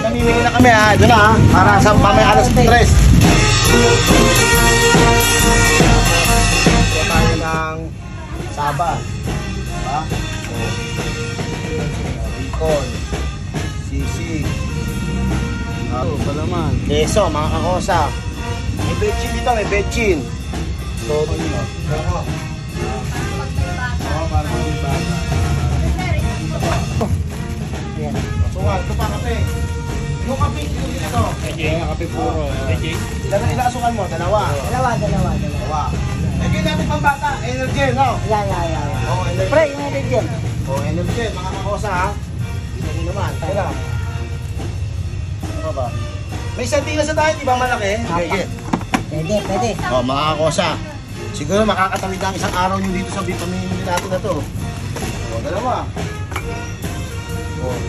Namimili na kami ha. Doon na ha. Para sa mamaya alas 3. Ito tayo ng Saba. Diba? Bicol. Sisig. Palaman. Keso, mga kakosa. May betchin dito, may betchin. So, dito. Suwal, ito pa kape. Yung kape, ito dito. Kape puro. Ilang asukan mo? Dalawa. Eh, kaya natin pambata. Energy, no? Yeah. Oo, energy. Pre, yung energy. Oo, energy. Mga kakosa, ha? Hindi naman. Kaya ano ba? May sardinas na tayo, di ba malaki? Pwede. Oo, mga kakosa. Siguro makakatawid ang isang araw nyo dito sa vitamin natin na to. Oo, dalawa. Oo.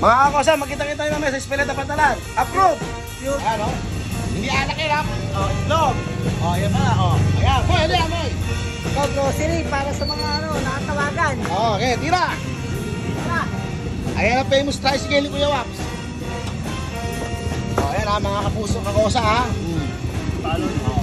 Mga kakosa, magkita-kita tayo mamaya sa Espeleta Pantalan. Approve! Ano? Hindi anak yun, ha? O, itlog. O, yan pala, o. Ayan, boy, ano yan, boy? Ikaw, grocery para sa mga nakatawagan. O, okay, tira. Tara. Ayan ang famous tricycle ni Kuya Waps. O, ayan ha, mga kapuso kakosa, ha? Talon.